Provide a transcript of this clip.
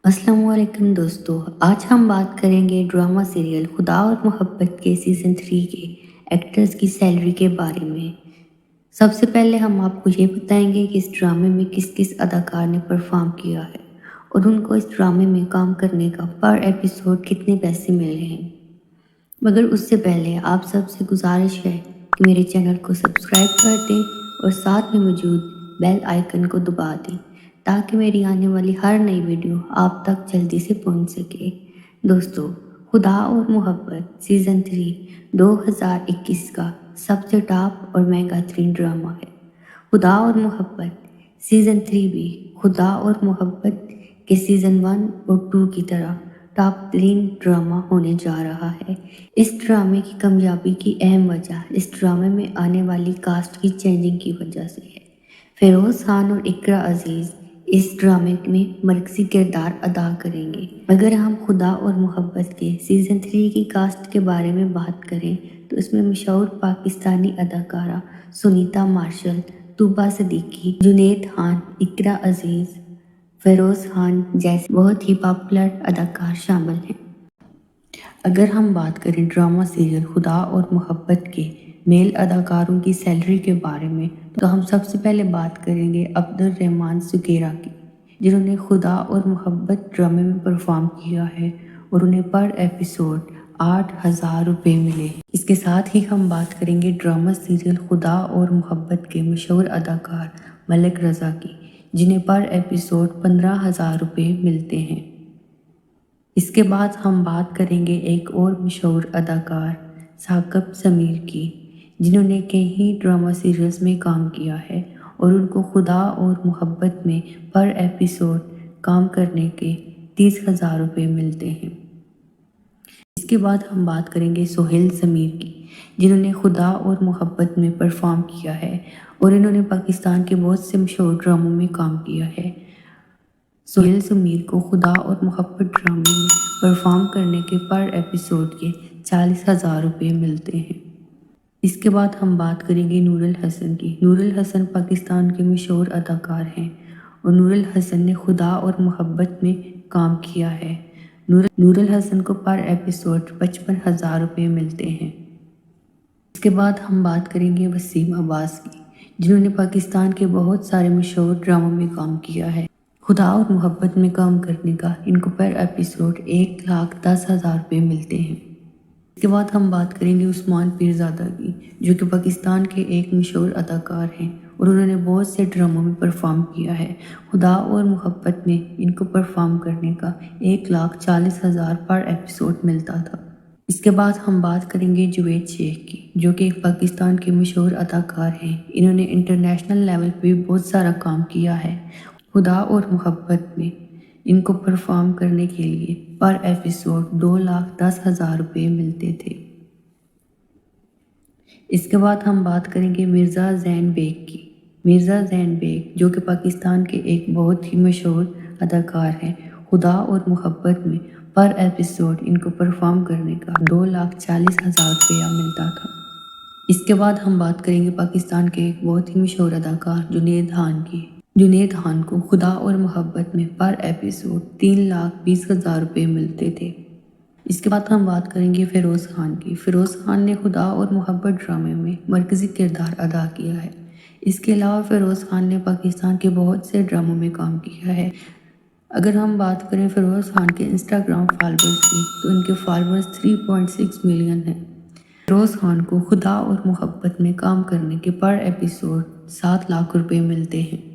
अस्सलाम वालेकुम दोस्तों। आज हम बात करेंगे ड्रामा सीरियल खुदा और मोहब्बत के सीज़न 3 के एक्टर्स की सैलरी के बारे में। सबसे पहले हम आपको ये बताएंगे कि इस ड्रामे में किस किस अदाकार ने परफॉर्म किया है और उनको इस ड्रामे में काम करने का पर एपिसोड कितने पैसे मिले हैं। मगर उससे पहले आप सबसे गुजारिश है कि मेरे चैनल को सब्सक्राइब कर दें और साथ में मौजूद बेल आइकन को दबा दें ताकि मेरी आने वाली हर नई वीडियो आप तक जल्दी से पहुंच सके। दोस्तों, खुदा और मोहब्बत सीज़न 3 2021 का सबसे टॉप और महंगा तरीन ड्रामा है। खुदा और मोहब्बत सीज़न 3 भी खुदा और मोहब्बत के सीज़न 1 और 2 की तरह टॉप 3 ड्रामा होने जा रहा है। इस ड्रामे की कामयाबी की अहम वजह इस ड्रामे में आने वाली कास्ट की चेंजिंग की वजह से है। फेरोज खान और इकरा अजीज इस ड्रामे में मरकजी किरदार अदा करेंगे। अगर हम खुदा और मोहब्बत के सीज़न 3 की कास्ट के बारे में बात करें तो इसमें मशहूर पाकिस्तानी अदाकारा सुनीता मार्शल, तूबा सिद्दीकी, जुनैद खान, इकरा अजीज, फेरोज खान जैसे बहुत ही पॉपुलर अदाकार शामिल हैं। अगर हम बात करें ड्रामा सीरियल खुदा और मोहब्बत के मेल अदाकारों की सैलरी के बारे में तो हम सबसे पहले बात करेंगे अब्दुल रहमान सुकेरा की, जिन्होंने खुदा और मोहब्बत ड्रामे में परफॉर्म किया है और उन्हें पर एपिसोड 8,000 रुपये मिले। इसके साथ ही हम बात करेंगे ड्रामा सीरियल खुदा और मोहब्बत के मशहूर अदाकार मलिक रज़ा की, जिन्हें पर एपिसोड 15,000 रुपये मिलते हैं। इसके बाद हम बात करेंगे एक और मशहूर अदाकार साकिब समीर की, जिन्होंने कई ड्रामा सीरियल्स में काम किया है और उनको खुदा और मोहब्बत में पर एपिसोड काम करने के 30,000 रुपये मिलते हैं। इसके बाद हम बात करेंगे सोहेल समीर की, जिन्होंने खुदा और मोहब्बत में परफॉर्म किया है और इन्होंने पाकिस्तान के बहुत से मशहूर ड्रामों में काम किया है। सोहेल समीर को खुदा और मोहब्बत ड्रामे में परफॉर्म करने के पर एपिसोड के 40,000 रुपये मिलते हैं। इसके बाद हम बात करेंगे नूरुल हसन की। नूरुल हसन पाकिस्तान के मशहूर अदाकार हैं और नूरुल हसन ने खुदा और मोहब्बत में काम किया है। नूरुल हसन को पर एपिसोड 55,000 रुपये मिलते हैं। इसके बाद हम बात करेंगे वसीम अब्बास की, जिन्होंने पाकिस्तान के बहुत सारे मशहूर ड्रामों में काम किया है। खुदा और मोहब्बत में काम करने का इनको पर एपिसोड 1,10,000 रुपये मिलते हैं। इसके बाद हम बात करेंगे उस्मान पीरज़ादा की, जो कि पाकिस्तान के एक मशहूर अदाकार हैं और उन्होंने बहुत से ड्रामों में परफॉर्म किया है। खुदा और मोहब्बत में इनको परफॉर्म करने का 1,40,000 पर एपिसोड मिलता था। इसके बाद हम बात करेंगे जुवैद शेख की, जो कि एक पाकिस्तान के मशहूर अदाकार हैं। इन्होंने इंटरनेशनल लेवल पे भी बहुत सारा काम किया है। खुदा और मोहब्बत में इनको परफॉर्म करने के लिए पर एपिसोड 2,10,000 रुपये मिलते थे। इसके बाद हम बात करेंगे मिर्ज़ा ज़ैन बेग की। मिर्ज़ा ज़ैन बेग, जो कि पाकिस्तान के एक बहुत ही मशहूर अदाकार हैं, खुदा और मोहब्बत में पर एपिसोड इनको परफॉर्म करने का 2,40,000 रुपया मिलता था। इसके बाद हम बात करेंगे पाकिस्तान के एक बहुत ही मशहूर अदाकार जुनैद खान की। जुनैद खान को खुदा और मोहब्बत में पर एपिसोड 3,20,000 रुपये मिलते थे। इसके बाद हम बात करेंगे फेरोज़ खान की। फेरोज़ खान ने खुदा और मोहब्बत ड्रामे में मरकज़ी किरदार अदा किया है। इसके अलावा फेरोज़ खान ने पाकिस्तान के बहुत से ड्रामों में काम किया है। अगर हम बात करें फेरोज़ खान के इंस्टाग्राम फॉलोअर्स की तो इनके फॉलोअर्स 3.6 मिलियन हैं। फेरोज़ खान को खुदा और मोहब्बत में काम करने के पर एपिसोड 7 लाख रुपये मिलते हैं।